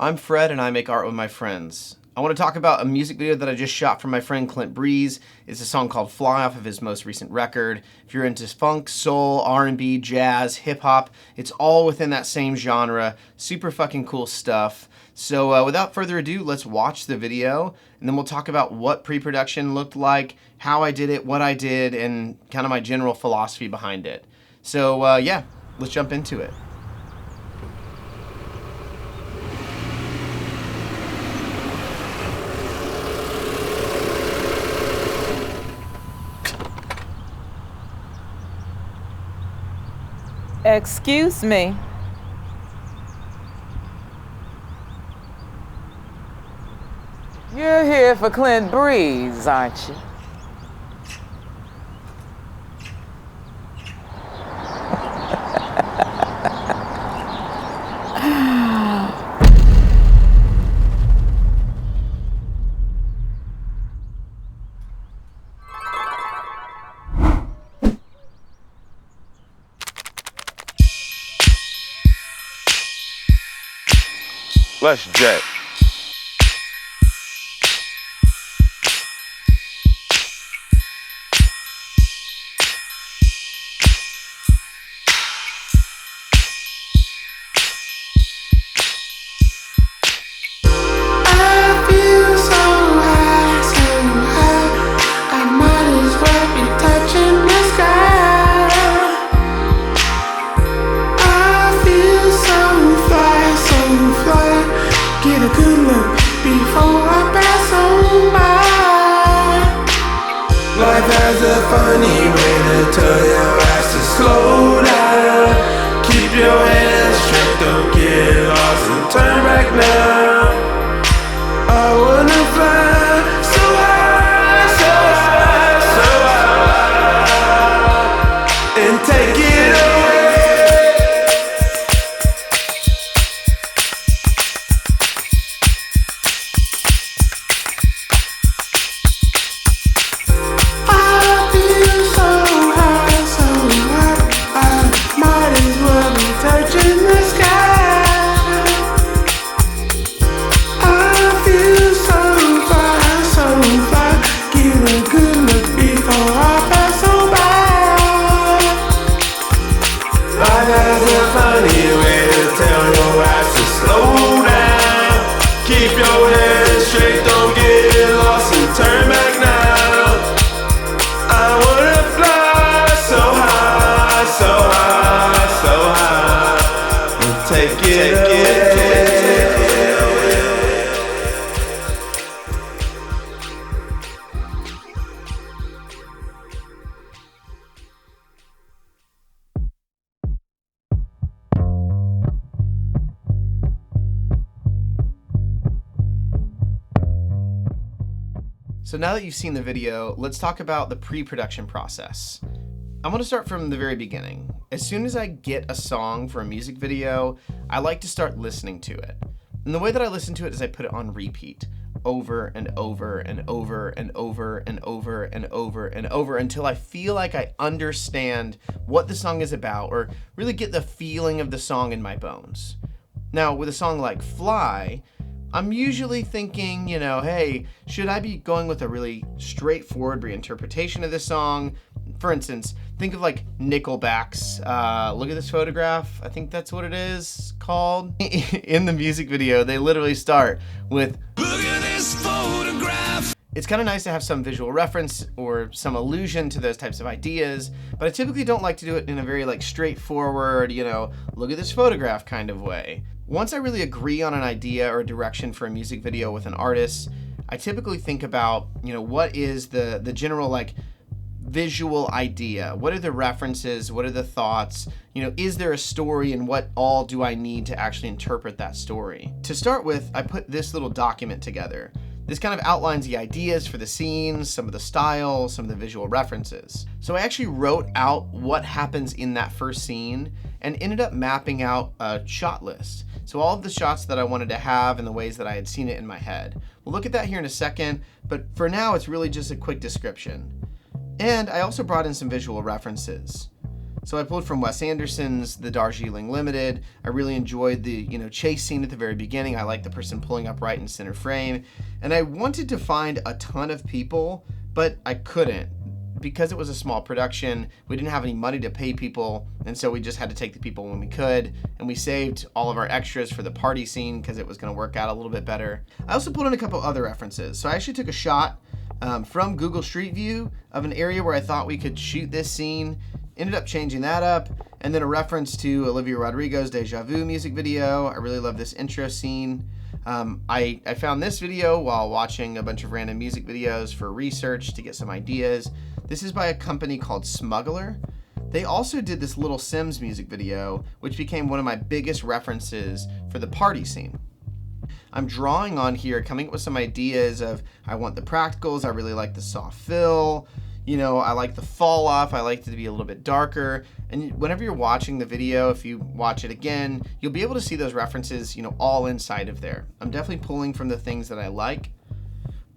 I'm Fred and I make art with my friends. I want to talk about a music video that I just shot for my friend Clint Breeze. It's a song called Fly off of his most recent record. If you're into funk, soul, R&B, jazz, hip-hop, it's all within that same genre. Super fucking cool stuff. So without further ado, let's watch the video and then we'll talk about what pre-production looked like, how I did it, what I did, and kind of my general philosophy behind it. So yeah, let's jump into it. Excuse me. You're here for Clint Breeze, aren't you? Let's jet. Get a good look before I pass on by. Life has a funny way to tell your ass to slow down. Keep your hands straight, don't get lost and turn back now. I wanna fly so high, so high, so high, and take it away. So now that you've seen the video, let's talk about the pre-production process. I'm gonna start from the very beginning. As soon as I get a song for a music video, I like to start listening to it. And the way that I listen to it is I put it on repeat over and over and over and over and over and over and over until I feel like I understand what the song is about or really get the feeling of the song in my bones. Now, with a song like Fly, I'm usually thinking, you know, hey, should I be going with a really straightforward reinterpretation of this song? For instance, think of like Nickelback's Look at This Photograph, I think that's what it is called. In the music video, they literally start with, look at this photograph. It's kind of nice to have some visual reference or some allusion to those types of ideas, but I typically don't like to do it in a very like straightforward, you know, look at this photograph kind of way. Once I really agree on an idea or a direction for a music video with an artist, I typically think about, you know, what is the general like visual idea? What are the references? What are the thoughts? You know, is there a story and what all do I need to actually interpret that story? To start with, I put this little document together. This kind of outlines the ideas for the scenes, some of the styles, some of the visual references. So I actually wrote out what happens in that first scene and ended up mapping out a shot list. So all of the shots that I wanted to have and the ways that I had seen it in my head. We'll look at that here in a second, but for now it's really just a quick description. And I also brought in some visual references. So I pulled from Wes Anderson's The Darjeeling Limited. I really enjoyed the, chase scene at the very beginning. I liked the person pulling up right in center frame. And I wanted to find a ton of people, but I couldn't. Because it was a small production, we didn't have any money to pay people, and so we just had to take the people when we could, and we saved all of our extras for the party scene because it was going to work out a little bit better. I also pulled in a couple other references. So I actually took a shot from Google Street View of an area where I thought we could shoot this scene, ended up changing that up, and then a reference to Olivia Rodrigo's Deja Vu music video. I really love this intro scene. I found this video while watching a bunch of random music videos for research to get some ideas. This is by a company called Smuggler. They also did this Little Sims music video, which became one of my biggest references for the party scene. I'm drawing on here, coming up with some ideas of, I want the practicals, I really like the soft fill, I like the fall off, I like it to be a little bit darker. And whenever you're watching the video, if you watch it again, you'll be able to see those references, all inside of there. I'm definitely pulling from the things that I like.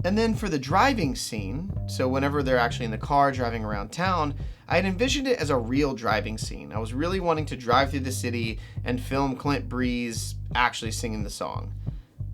And then for the driving scene, so whenever they're actually in the car driving around town, I had envisioned it as a real driving scene. I was really wanting to drive through the city and film Clint Breeze actually singing the song.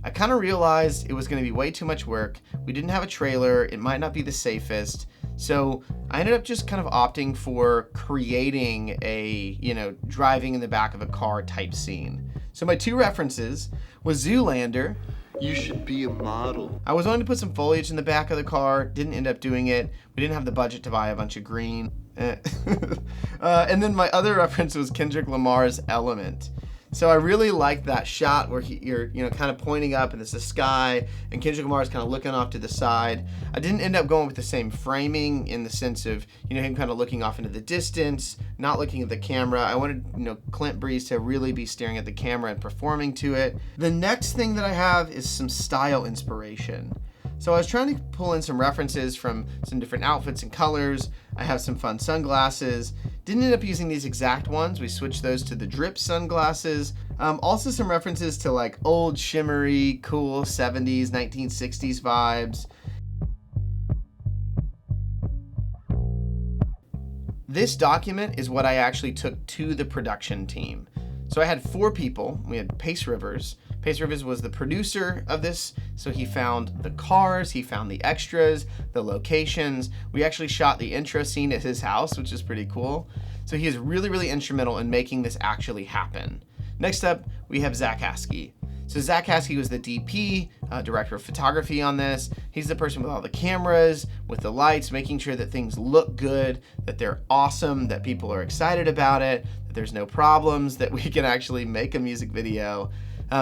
I kind of realized it was going to be way too much work. We didn't have a trailer. It might not be the safest. So I ended up just kind of opting for creating a, driving in the back of a car type scene. So my two references was Zoolander. You should be a model. I was wanting to put some foliage in the back of the car, didn't end up doing it. We didn't have the budget to buy a bunch of green. And then my other reference was Kendrick Lamar's Element. So I really liked that shot where you're kind of pointing up and it's the sky and Kendrick Lamar is kind of looking off to the side. I didn't end up going with the same framing in the sense of him kind of looking off into the distance, not looking at the camera. I wanted Clint Breeze to really be staring at the camera and performing to it. The next thing that I have is some style inspiration. So I was trying to pull in some references from some different outfits and colors. I have some fun sunglasses. Didn't end up using these exact ones. We switched those to the drip sunglasses. Also some references to like old shimmery, cool 70s, 1960s vibes. This document is what I actually took to the production team. So I had 4 people. We had Pace Rivers. Pace Rivers was the producer of this, so he found the cars, he found the extras, the locations. We actually shot the intro scene at his house, which is pretty cool. So he is really, really instrumental in making this actually happen. Next up, we have Zach Haskey. So Zach Haskey was the DP, director of photography on this. He's the person with all the cameras, with the lights, making sure that things look good, that they're awesome, that people are excited about it, that there's no problems, that we can actually make a music video.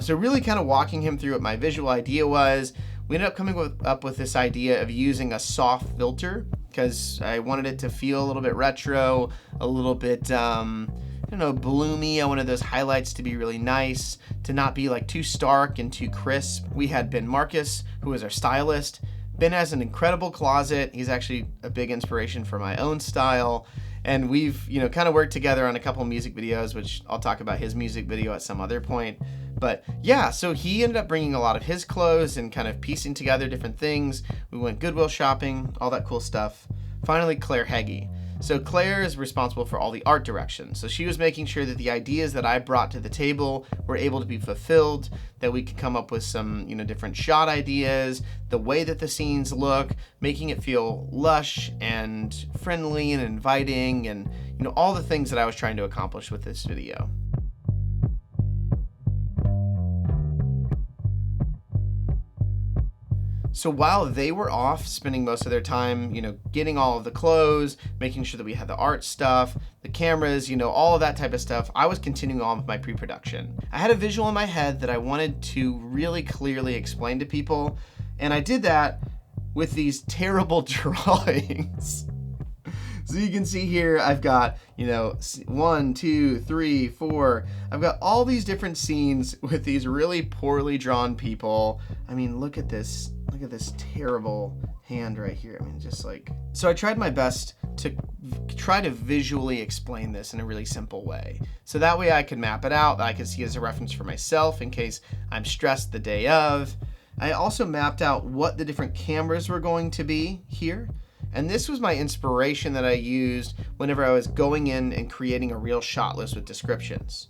So really kind of walking him through what my visual idea was. We ended up coming up with this idea of using a soft filter because I wanted it to feel a little bit retro, a little bit, bloomy. I wanted those highlights to be really nice, to not be like too stark and too crisp. We had Ben Marcus, who was our stylist. Ben has an incredible closet. He's actually a big inspiration for my own style. And we've, kind of worked together on a couple music videos, which I'll talk about his music video at some other point. But yeah, so he ended up bringing a lot of his clothes and kind of piecing together different things. We went Goodwill shopping, all that cool stuff. Finally, Claire Heggie. So Claire is responsible for all the art direction. So she was making sure that the ideas that I brought to the table were able to be fulfilled, that we could come up with some, different shot ideas, the way that the scenes look, making it feel lush and friendly and inviting and, all the things that I was trying to accomplish with this video. So while they were off spending most of their time, getting all of the clothes, making sure that we had the art stuff, the cameras, all of that type of stuff, I was continuing on with my pre-production. I had a visual in my head that I wanted to really clearly explain to people, and I did that with these terrible drawings. So you can see here, I've got, 1, 2, 3, 4. I've got all these different scenes with these really poorly drawn people. I mean, look at this terrible hand right here. I mean, just like, so I tried my best to try to visually explain this in a really simple way. So that way I could map it out, I could see as a reference for myself in case I'm stressed the day of. I also mapped out what the different cameras were going to be here. And this was my inspiration that I used whenever I was going in and creating a real shot list with descriptions.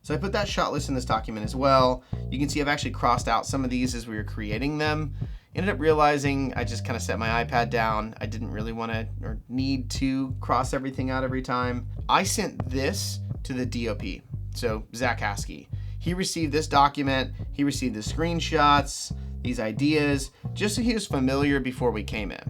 So I put that shot list in this document as well. You can see I've actually crossed out some of these as we were creating them. Ended up realizing I just kind of set my iPad down. I didn't really want to or need to cross everything out every time. I sent this to the DOP, so Zach Haskey. He received this document, he received the screenshots, these ideas, just so he was familiar before we came in.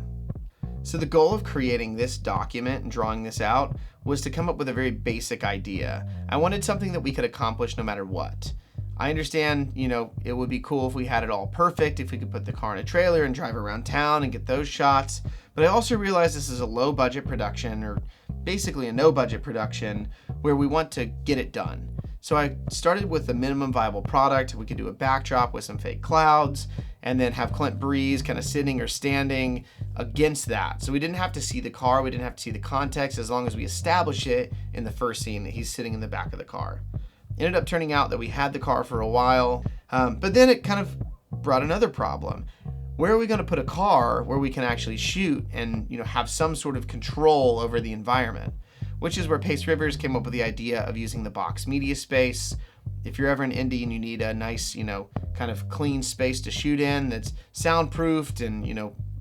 So the goal of creating this document and drawing this out was to come up with a very basic idea. I wanted something that we could accomplish no matter what. I understand, it would be cool if we had it all perfect, if we could put the car in a trailer and drive around town and get those shots. But I also realize this is a low budget production, or basically a no budget production, where we want to get it done. So I started with the minimum viable product. We could do a backdrop with some fake clouds and then have Clint Breeze kind of sitting or standing against that. So we didn't have to see the car. We didn't have to see the context, as long as we establish it in the first scene that he's sitting in the back of the car. It ended up turning out that we had the car for a while, but then it kind of brought another problem. Where are we going to put a car where we can actually shoot and have some sort of control over the environment? Which is where Pace Rivers came up with the idea of using the box media space. If you're ever in Indy and you need a nice, kind of clean space to shoot in that's soundproofed and,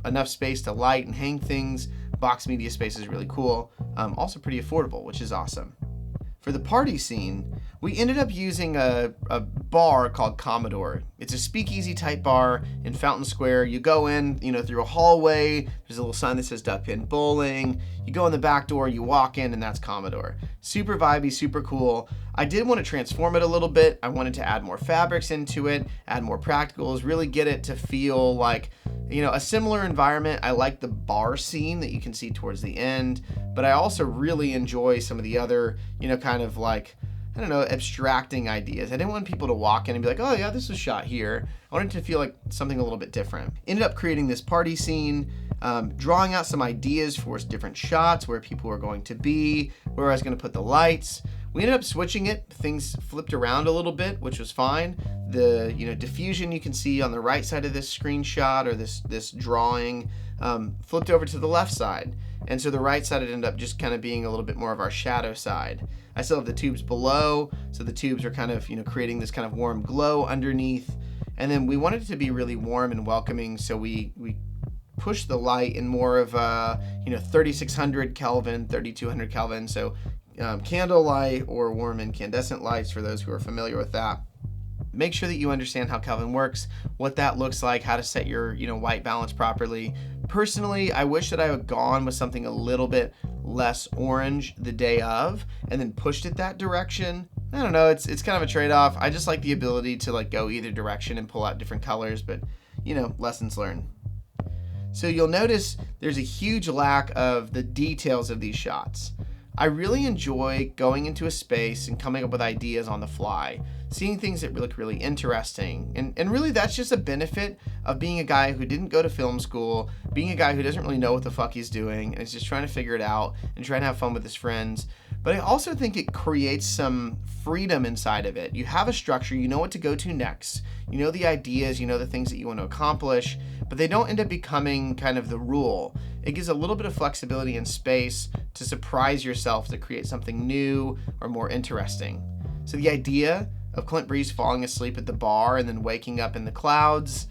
enough space to light and hang things, box media space is really cool. Also pretty affordable, which is awesome. For the party scene, we ended up using a bar called Commodore. It's a speakeasy type bar in Fountain Square. You go in, through a hallway. There's a little sign that says Duck Pin Bowling. You go in the back door, you walk in, and that's Commodore. Super vibey, super cool. I did want to transform it a little bit. I wanted to add more fabrics into it, add more practicals, really get it to feel like, a similar environment. I like the bar scene that you can see towards the end, but I also really enjoy some of the other, kind of like, abstracting ideas. I didn't want people to walk in and be like, oh yeah, this was shot here. I wanted it to feel like something a little bit different. Ended up creating this party scene, drawing out some ideas for different shots, where people were going to be, where I was going to put the lights. We ended up switching it. Things flipped around a little bit, which was fine. The diffusion you can see on the right side of this screenshot or this drawing flipped over to the left side. And so the right side ended up just kind of being a little bit more of our shadow side. I still have the tubes below, so the tubes are kind of, creating this kind of warm glow underneath. And then we wanted it to be really warm and welcoming, so we pushed the light in more of 3600 Kelvin, 3200 Kelvin, so candle light or warm incandescent lights for those who are familiar with that. Make sure that you understand how Kelvin works, what that looks like, how to set your white balance properly. Personally, I wish that I had gone with something a little bit less orange the day of and then pushed it that direction. I don't know, it's kind of a trade-off. I just like the ability to go either direction and pull out different colors, but lessons learned. So you'll notice there's a huge lack of the details of these shots. I really enjoy going into a space and coming up with ideas on the fly, seeing things that look really interesting. And really that's just a benefit of being a guy who didn't go to film school, being a guy who doesn't really know what the fuck he's doing and is just trying to figure it out and trying to have fun with his friends. But I also think it creates some freedom inside of it. You have a structure, you know what to go to next, you know the ideas, you know the things that you want to accomplish, but they don't end up becoming kind of the rule. It gives a little bit of flexibility and space to surprise yourself, to create something new or more interesting. So the idea of Clint Breeze falling asleep at the bar and then waking up in the clouds,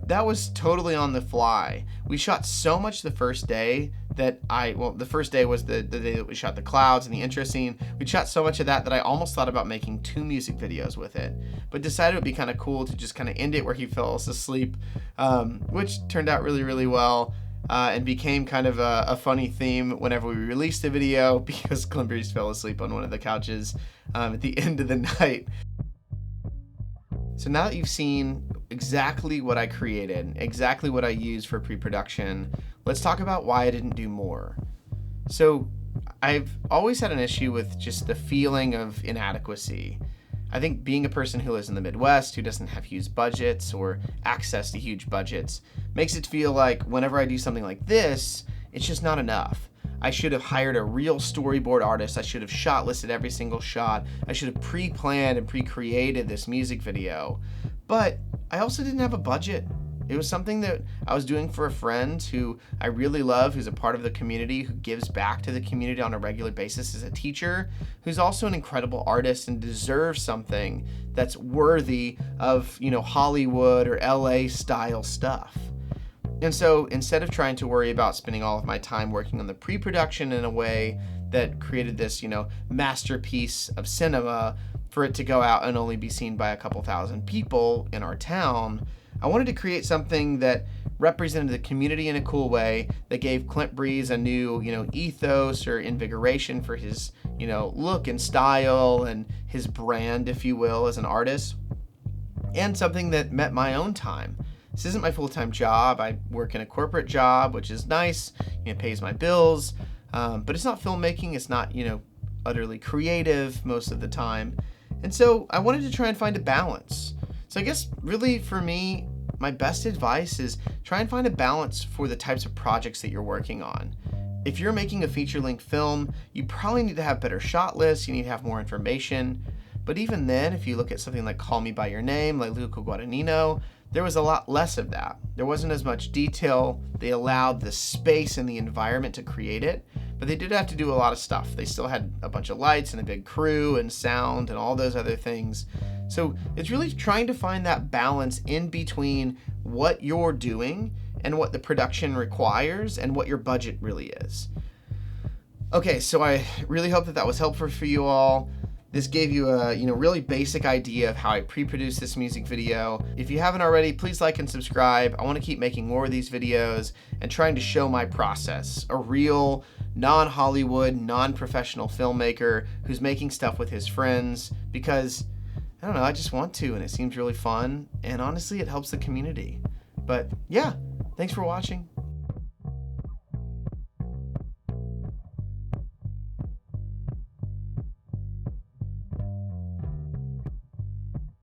that was totally on the fly. We shot so much the first day that the first day was the day that we shot the clouds and the intro scene. We shot so much of that I almost thought about making 2 music videos with it, but decided it would be kind of cool to just kind of end it where he fell asleep, which turned out really, really well. And became kind of a funny theme whenever we released the video, because Clint Breeze fell asleep on one of the couches at the end of the night. So now that you've seen exactly what I created, exactly what I used for pre-production, let's talk about why I didn't do more. So I've always had an issue with just the feeling of inadequacy. I think being a person who lives in the Midwest, who doesn't have huge budgets or access to huge budgets, makes it feel like whenever I do something like this, it's just not enough. I should have hired a real storyboard artist. I should have shot listed every single shot. I should have pre-planned and pre-created this music video. But I also didn't have a budget. It was something that I was doing for a friend who I really love, who's a part of the community, who gives back to the community on a regular basis as a teacher, who's also an incredible artist and deserves something that's worthy of, Hollywood or LA style stuff. And so instead of trying to worry about spending all of my time working on the pre-production in a way that created this, masterpiece of cinema for it to go out and only be seen by a couple thousand people in our town, I wanted to create something that represented the community in a cool way, that gave Clint Breeze a new, ethos or invigoration for his, look and style and his brand, if you will, as an artist, and something that met my own time. This isn't my full-time job. I work in a corporate job, which is nice. It pays my bills, but it's not filmmaking. It's not, utterly creative most of the time. And so I wanted to try and find a balance. So I guess really for me, my best advice is try and find a balance for the types of projects that you're working on. If you're making a feature-length film, you probably need to have better shot lists. You need to have more information. But even then, if you look at something like Call Me By Your Name, like Luca Guadagnino, there was a lot less of that. There wasn't as much detail. They allowed the space and the environment to create it, but they did have to do a lot of stuff. They still had a bunch of lights and a big crew and sound and all those other things. So it's really trying to find that balance in between what you're doing and what the production requires and what your budget really is. Okay, so I really hope that was helpful for you all. This gave you a really basic idea of how I pre-produce this music video. If you haven't already, please like and subscribe. I want to keep making more of these videos and trying to show my process. A real non-Hollywood, non-professional filmmaker who's making stuff with his friends because, I don't know, I just want to, and it seems really fun, and honestly it helps the community. But yeah, thanks for watching.